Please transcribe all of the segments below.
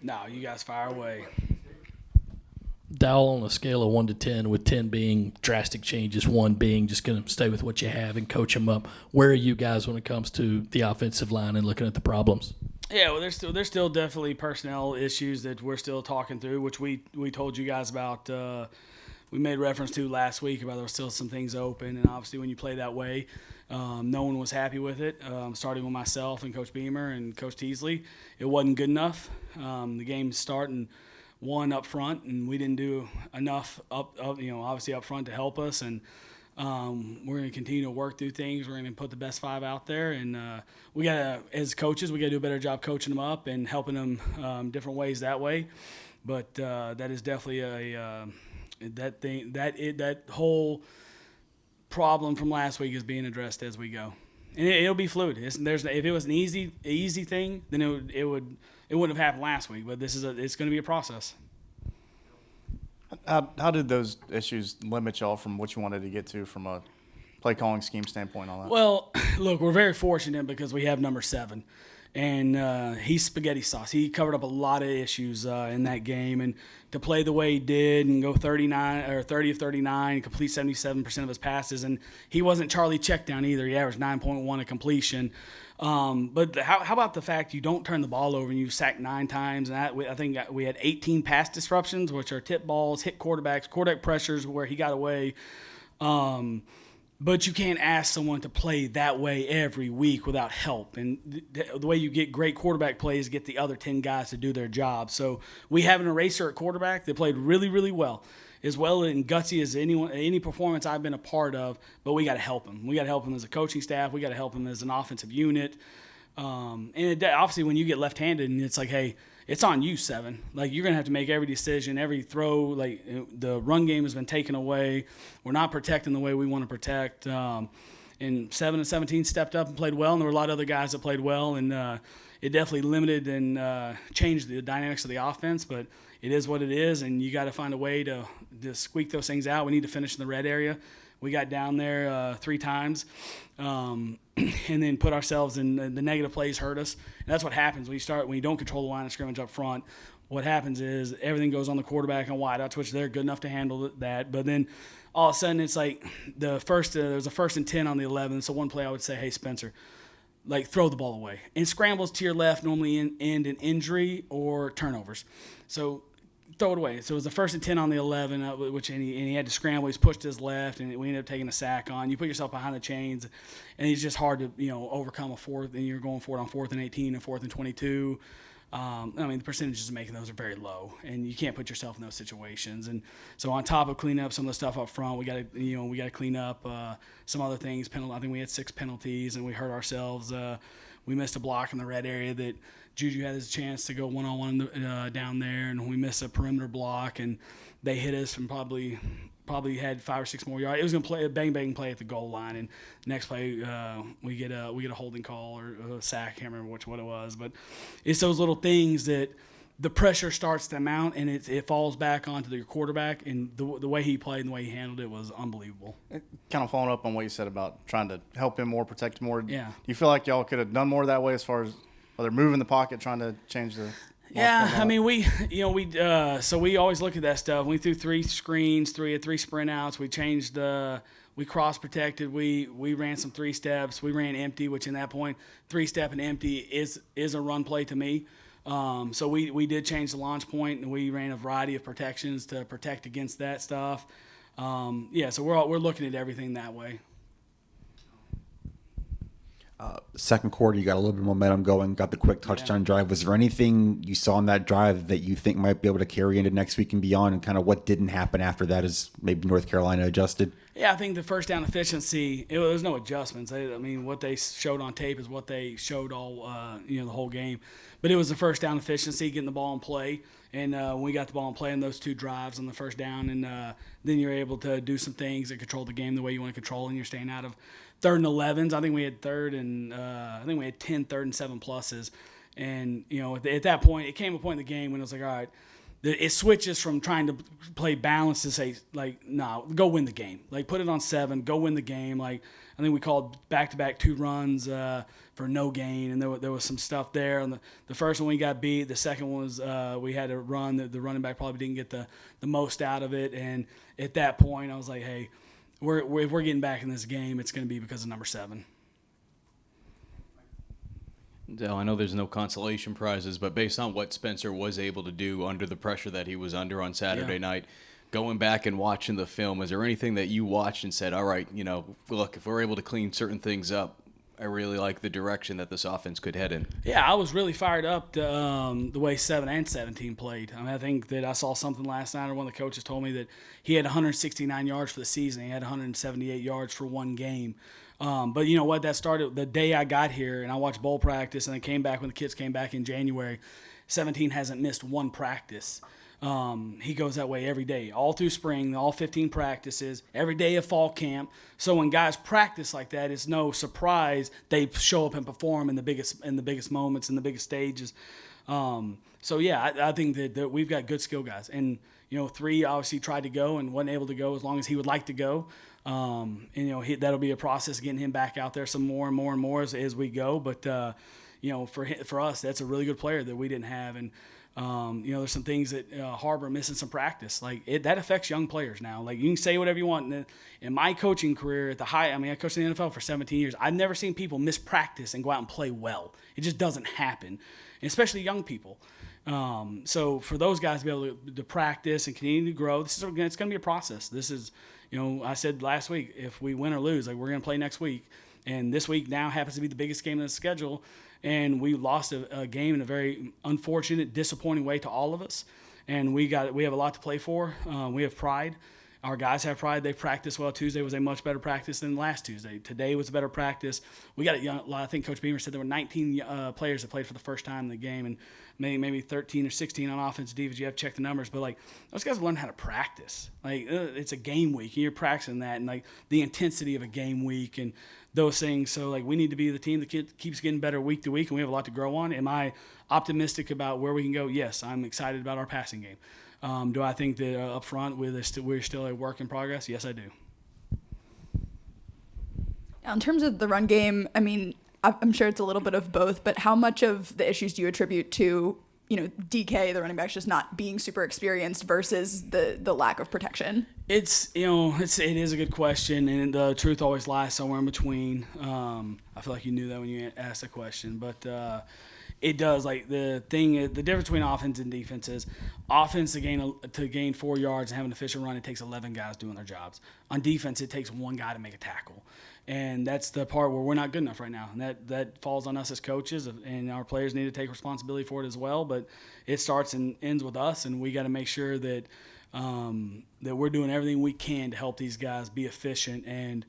No, you guys fire away. Dowell on a scale of 1 to 10, with 10 being drastic changes, 1 being just going to stay with what you have and coach them up. Where are you guys when it comes to the offensive line and looking at the problems? Yeah, well, there's still definitely personnel issues that we're still talking through, which we told you guys about. We made reference to last week about there were still some things open, and obviously when you play that way, no one was happy with it. Starting with myself and Coach Beamer and Coach Teasley, it wasn't good enough. The game starting one up front, and we didn't do enough obviously up front to help us. And we're going to continue to work through things. We're going to put the best 5 out there, and we got to, as coaches, we got to do a better job coaching them up and helping them different ways that way. But that is definitely that whole problem from last week is being addressed as we go, and it'll be fluid. If it was an easy thing, then it wouldn't have happened last week. But it's going to be a process. How did those issues limit y'all from what you wanted to get to from a play calling scheme standpoint on that? Well, look, we're very fortunate because we have number 7, and he's spaghetti sauce. He covered up a lot of issues in that game, and to play the way he did and go 30 of 39, and complete 77% of his passes, and he wasn't Charlie Checkdown either. He averaged 9.1 a completion. But how about the fact you don't turn the ball over and you sack 9 times? And I think we had 18 pass disruptions, which are tip balls, hit quarterbacks, quarterback pressures where he got away. But you can't ask someone to play that way every week without help. And the way you get great quarterback plays is get the other 10 guys to do their job. So we have an eraser at quarterback that played really, really well and gutsy as any performance I've been a part of, but we got to help him. We got to help him as a coaching staff. We got to help him as an offensive unit. Obviously, when you get left-handed, and it's like, hey, it's on you, 7. Like, you're going to have to make every decision, every throw. Like, the run game has been taken away. We're not protecting the way we want to protect. And 7 and 17 stepped up and played well, and there were a lot of other guys that played well, and it definitely limited and changed the dynamics of the offense, but it is what it is, and you got to find a way to squeak those things out. We need to finish in the red area. We got down there 3 times and then put ourselves in the negative plays hurt us. And that's what happens when you don't control the line of scrimmage up front. What happens is everything goes on the quarterback and wideouts, which they're good enough to handle that. But then all of a sudden it's like there was a 1st and 10 on the 11. So one play I would say, hey, Spencer, like, throw the ball away. And scrambles to your left normally end in injury or turnovers. So throw it away. So it was the 1st and 10 on the 11, and he had to scramble. He's pushed his left, and we ended up taking a sack on. You put yourself behind the chains, and it's just hard to overcome a 4th, and you're going for it on 4th and 18 and 4th and 22. The percentages of making those are very low, and you can't put yourself in those situations. And so on top of cleaning up some of the stuff up front, we got to clean up some other things. I think we had 6 penalties, and we hurt ourselves. We missed a block in the red area that Juju had his chance to go one-on-one down there, and we missed a perimeter block, and they hit us and probably had 5 or 6 more yards. It was going to play a bang play at the goal line, and next play we get a holding call or a sack. I can't remember what it was, but it's those little things that the pressure starts to mount, and it falls back onto your quarterback. And the way he played and the way he handled it was unbelievable. Kind of following up on what you said about trying to help him more, protect him more. Yeah. Do you feel like y'all could have done more that way as far as whether moving the pocket, trying to change the? Yeah, I mean, so we always look at that stuff. We threw 3 screens, 3 sprint outs. We changed we cross protected. We ran some 3 steps. We ran empty, which in that point, 3-step and empty is a run play to me. So we did change the launch point, and we ran a variety of protections to protect against that stuff. So we're looking at everything that way. Second quarter, you got a little bit of momentum going, got the quick touchdown drive. Was there anything you saw in that drive that you think might be able to carry into next week and beyond, and kind of what didn't happen after that as maybe North Carolina adjusted? Yeah, I think the first down efficiency, there's no adjustments. What they showed on tape is what they showed all, the whole game. But it was the first down efficiency, getting the ball in play. And when we got the ball in play in those 2 drives on the first down, and then you're able to do some things that control the game the way you want to control, and you're staying out of 3rd and 11s. I think we had 10 3rd and 7 pluses. And, at that point, it came a point in the game when it was like, all right, it switches from trying to play balance to say, like, no, go win the game. Like, put it on 7, go win the game. Like, I think we called back-to-back 2 runs for no gain, and there was some stuff there. And the first one we got beat. The second one was we had a run. The running back probably didn't get the most out of it. And at that point, I was like, hey, if we're getting back in this game, it's going to be because of number 7. Dell, I know there's no consolation prizes, but based on what Spencer was able to do under the pressure that he was under on Saturday night, going back and watching the film, is there anything that you watched and said, all right, look, if we're able to clean certain things up, I really like the direction that this offense could head in? Yeah, I was really fired up the way 7 and 17 played. I mean, I think that I saw something last night, or one of the coaches told me that he had 169 yards for the season. He had 178 yards for one game. But you know what? That started the day I got here, and I watched bowl practice, and then came back when the kids came back in January. 17 hasn't missed one practice. He goes that way every day, all through spring, all 15 practices, every day of fall camp. So when guys practice like that, it's no surprise they show up and perform in the biggest moments, in the biggest stages. So yeah, I think that we've got good skill guys, and 3 obviously tried to go and wasn't able to go as long as he would like to go. And that'll be a process getting him back out there some more and more and more as we go. But for us, that's a really good player that we didn't have, and there's some things that Harbor missing some practice. Like that affects young players now. Like you can say whatever you want. In my coaching career at the high, I coached in the NFL for 17 years. I've never seen people miss practice and go out and play well. It just doesn't happen, and especially young people. So for those guys to be able to practice and continue to grow, it's going to be a process. This is, I said last week, if we win or lose, like we're going to play next week. And this week now happens to be the biggest game in the schedule. And we lost a game in a very unfortunate, disappointing way to all of us. And we have a lot to play for. We have pride. Our guys have pride. They practiced well. Tuesday was a much better practice than last Tuesday. Today was a better practice. We got I think Coach Beamer said there were 19 players that played for the first time in the game, and maybe 13 or 16 on offense, defense. You have to check the numbers, but like those guys learn how to practice. Like it's a game week, and you're practicing that, and like the intensity of a game week and those things. So like we need to be the team that keeps getting better week to week, and we have a lot to grow on. Am I optimistic about where we can go? Yes, I'm excited about our passing game. Do I think that up front we're still a work in progress? Yes, I do. In terms of the run game, I'm sure it's a little bit of both, but how much of the issues do you attribute to, DK, the running back, just not being super experienced versus the lack of protection? It is a good question, and the truth always lies somewhere in between. I feel like you knew that when you asked the question, but it does. Like the difference between offense and defense is offense to gain 4 yards and have an efficient run, it takes 11 guys doing their jobs. On defense, it takes one guy to make a tackle. And that's the part where we're not good enough right now. And that falls on us as coaches, and our players need to take responsibility for it as well. But it starts and ends with us, and we got to make sure that that we're doing everything we can to help these guys be efficient. And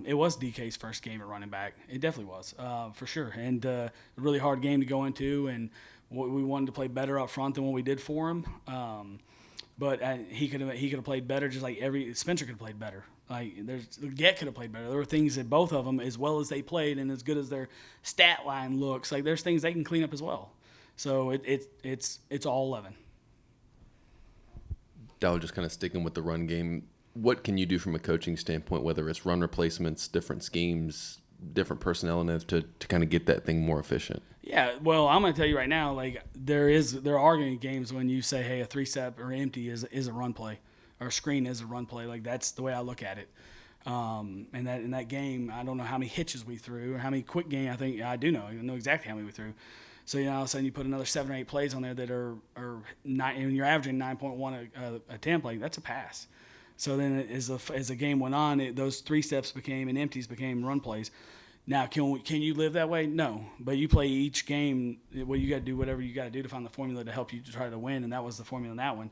it was DK's first game at running back. It definitely was, for sure. And a really hard game to go into, and we wanted to play better up front than what we did for him. But he could have played better, just like Spencer could have played better. Like Get could have played better. There were things that both of them, as well as they played and as good as their stat line looks, like there's things they can clean up as well. So it's all 11. Dowell, just kind of sticking with the run game, what can you do from a coaching standpoint, whether it's run replacements, different schemes, different personnel enough to kind of get that thing more efficient? Yeah, well, I'm going to tell you right now, like there are going to be games when you say, hey, a 3-step or empty is a run play, or a screen is a run play. Like that's the way I look at it. And that in that game, I don't know how many hitches we threw or how many quick game. I do know. I know exactly how many we threw. So all of a sudden you put another 7 or 8 plays on there that are 9, and you're averaging 9.1 a 10 play. That's a pass. So then as the game went on, those 3 steps became and empties became run plays. Now, can you live that way? No. But you play each game, well, you got to do whatever you got to do to find the formula to help you to try to win, and that was the formula in that one.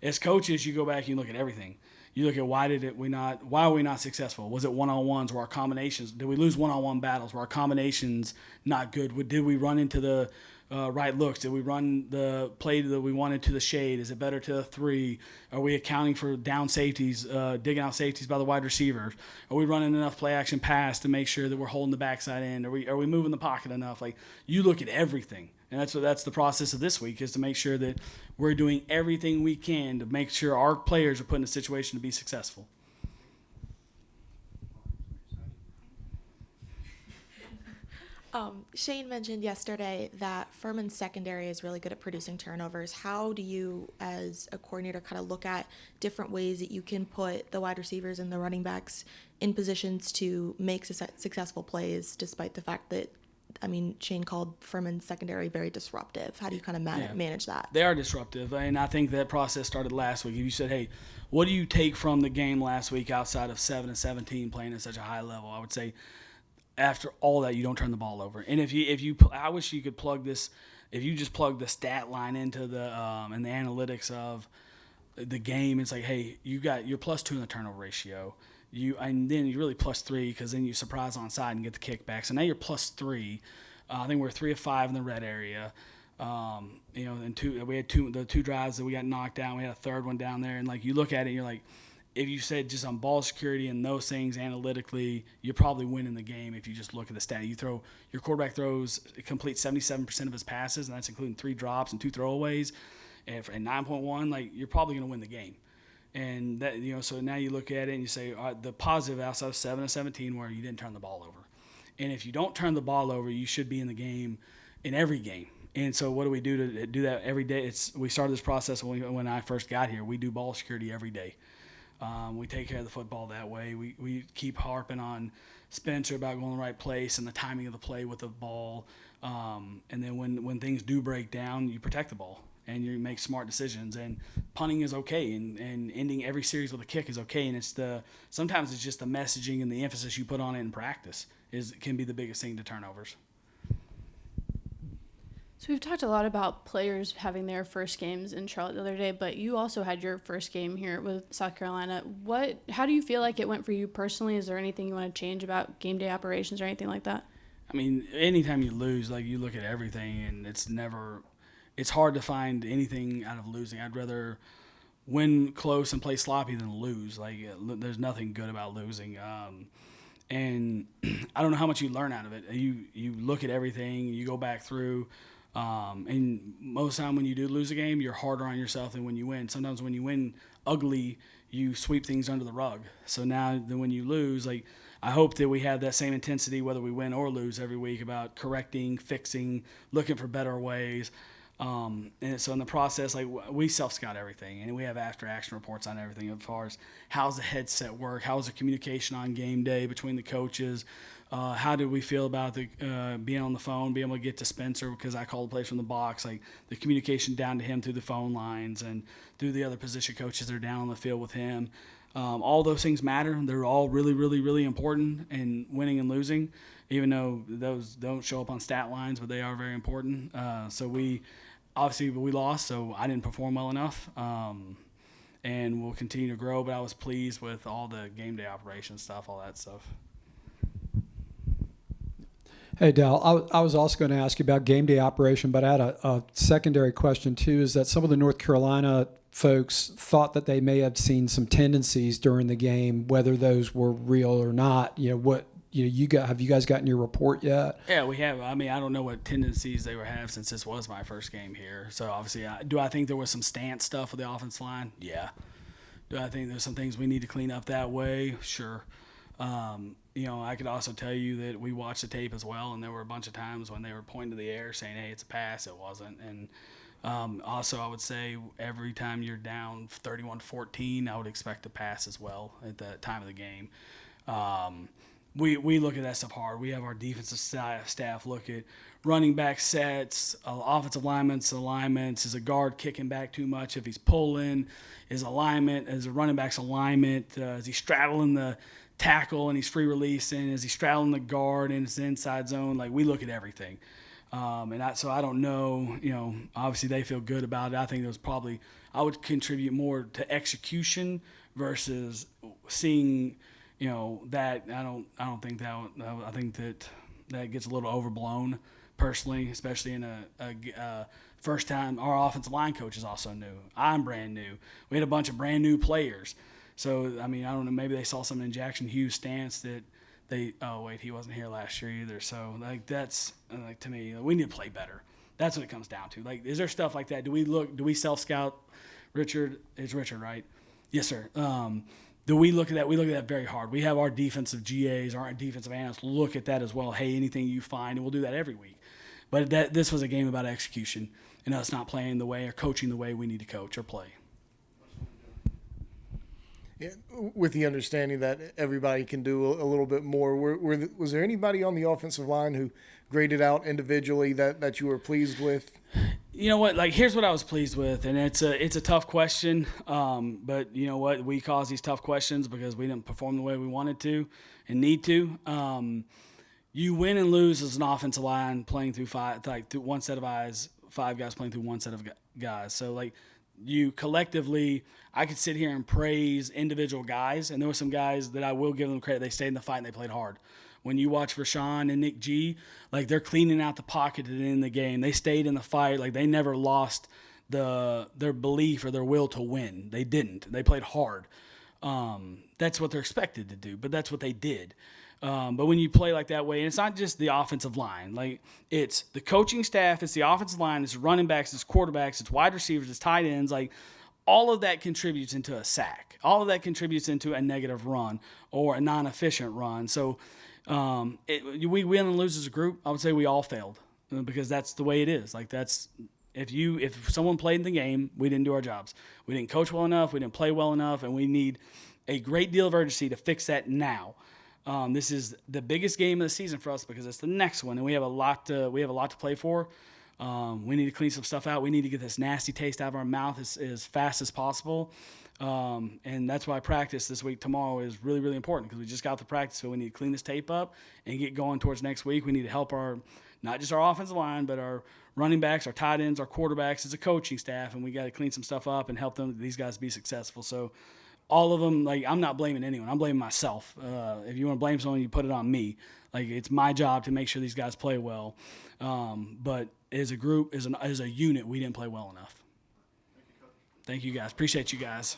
As coaches, you go back and you look at everything. You look at why are we not successful? Was it one-on-ones? Were our combinations? Did we lose one-on-one battles? Were our combinations not good? Did we run into the right looks? Did we run the play that we wanted to the shade? Is it better to the 3? Are we accounting for down safeties, digging out safeties by the wide receivers? Are we running enough play action pass to make sure that we're holding the backside end? Are we moving the pocket enough? Like you look at everything. And that's the process of this week, is to make sure that we're doing everything we can to make sure our players are put in a situation to be successful. Shane mentioned yesterday that Furman's secondary is really good at producing turnovers. How do you, as a coordinator, kind of look at different ways that you can put the wide receivers and the running backs in positions to make successful plays, despite the fact that, Shane called Furman's secondary very disruptive? How do you kind of manage that? They are disruptive, and I think that process started last week. If you said, hey, what do you take from the game last week outside of 7 and 17 playing at such a high level? I would say after all that, you don't turn the ball over. And if you, I wish you could plug this. If you just plug the stat line into the and the analytics of the game, it's like, hey, you're +2 in the turnover ratio. And then you're really +3 because then you surprise onside and get the kickback. So now you're +3. I think we're 3 of 5 in the red area. And we had the two drives that we got knocked down. We had a third one down there, and like you look at it, and you're like, if you said just on ball security and those things analytically, you're probably winning the game if you just look at the stat. Your quarterback completes 77% of his passes, and that's including 3 drops and 2 throwaways, and 9.1. Like, you're probably going to win the game. And that, so now you look at it and you say, all right, the positive outside of 7 of 17 where you didn't turn the ball over. And if you don't turn the ball over, you should be in the game in every game. And so what do we do to do that every day? We started this process when I first got here. We do ball security every day. We take care of the football that way. We keep harping on Spencer about going the right place and the timing of the play with the ball. And then when things do break down, you protect the ball and you make smart decisions. And punting is okay, and ending every series with a kick is okay. And sometimes it's just the messaging and the emphasis you put on it in practice can be the biggest thing to turnovers. So we've talked a lot about players having their first games in Charlotte the other day, but you also had your first game here with South Carolina. How do you feel like it went for you personally? Is there anything you want to change about game day operations or anything like that? Anytime you lose, like, you look at everything, and it's hard to find anything out of losing. I'd rather win close and play sloppy than lose. Like, there's nothing good about losing. And I don't know how much you learn out of it. You look at everything, you go back through. And most of the time when you do lose a game, you're harder on yourself than when you win. Sometimes when you win ugly, you sweep things under the rug. So now when you lose, like, I hope that we have that same intensity whether we win or lose every week about correcting, fixing, looking for better ways. And so in the process, like, we self-scout everything, and we have after-action reports on everything as far as how's the headset work, how's the communication on game day between the coaches, how did we feel about being on the phone, being able to get to Spencer because I called the plays from the box, like the communication down to him through the phone lines and through the other position coaches that are down on the field with him. All those things matter. They're all really, really, really important in winning and losing, even though those don't show up on stat lines, but they are very important. So we lost, so I didn't perform well enough. And we'll continue to grow, but I was pleased with all the game day operation stuff, all that stuff. Hey, Dowell, I was also going to ask you about game day operation, but I had a secondary question too, is that some of the North Carolina folks thought that they may have seen some tendencies during the game, whether those were real or not. Have you guys gotten your report yet? Yeah, we have. I don't know what tendencies they have since this was my first game here. So obviously, do I think there was some stance stuff with the offensive line? Yeah. Do I think there's some things we need to clean up that way? Sure. I could also tell you that we watched the tape as well, and there were a bunch of times when they were pointing to the air saying, hey, it's a pass. It wasn't. And also I would say every time you're down 31-14, I would expect a pass as well at the time of the game. We look at that stuff hard. We have our defensive staff look at running back sets, offensive alignments. Is a guard kicking back too much? If he's pulling, is a running back's alignment? Is he straddling the tackle and he's free releasing? Is he straddling the guard and it's the inside zone? Like, we look at everything. So I don't know, obviously they feel good about it. I think I would contribute more to execution versus seeing, that I don't think I think that gets a little overblown personally, especially in a first time. Our offensive line coach is also new. I'm brand new. We had a bunch of brand new players. So, I don't know, maybe they saw something in Jackson Hughes' stance that he wasn't here last year either. So, that's, to me, we need to play better. That's what it comes down to. Like, is there stuff like that? Do we self-scout? Richard, it's Richard, right? Yes, sir. Do we look at that? We look at that very hard. We have our defensive GAs, our defensive analysts look at that as well. Hey, anything you find, and we'll do that every week. But this was a game about execution and us not playing the way or coaching the way we need to coach or play. Yeah, with the understanding that everybody can do a little bit more, was there anybody on the offensive line who graded out individually that you were pleased with? You know what? Like, here's what I was pleased with, and it's a tough question. But you know what? We cause these tough questions because we didn't perform the way we wanted to and need to. You win and lose as an offensive line playing through through one set of eyes, 5 guys playing through one set of guys. So like, you collectively, I could sit here and praise individual guys, and there were some guys that I will give them credit. They stayed in the fight and they played hard. When you watch Rashawn and Nick G, like, they're cleaning out the pocket at the end of the game. They stayed in the fight. Like, they never lost their belief or their will to win. They didn't. They played hard. That's what they're expected to do, but that's what they did. But when you play like that way, and it's not just the offensive line, like, it's the coaching staff, it's the offensive line, it's running backs, it's quarterbacks, it's wide receivers, it's tight ends, like, all of that contributes into a sack. All of that contributes into a negative run or a non-efficient run. So we win and lose as a group. I would say we all failed because that's the way it is. Like, that's if someone played in the game, we didn't do our jobs. We didn't coach well enough. We didn't play well enough, and we need a great deal of urgency to fix that now. This is the biggest game of the season for us because it's the next one, and we have a lot to play for. We need to clean some stuff out. We need to get this nasty taste out of our mouth as fast as possible. And that's why practice this week tomorrow is really, really important because we just got the practice. So we need to clean this tape up and get going towards next week. We need to help not just our offensive line, but our running backs, our tight ends, our quarterbacks as a coaching staff. And we got to clean some stuff up and help these guys be successful. So all of them, like, I'm not blaming anyone. I'm blaming myself. If you want to blame someone, you put it on me. Like, it's my job to make sure these guys play well. But as a group, as a unit, we didn't play well enough. Thank you, guys. Appreciate you guys.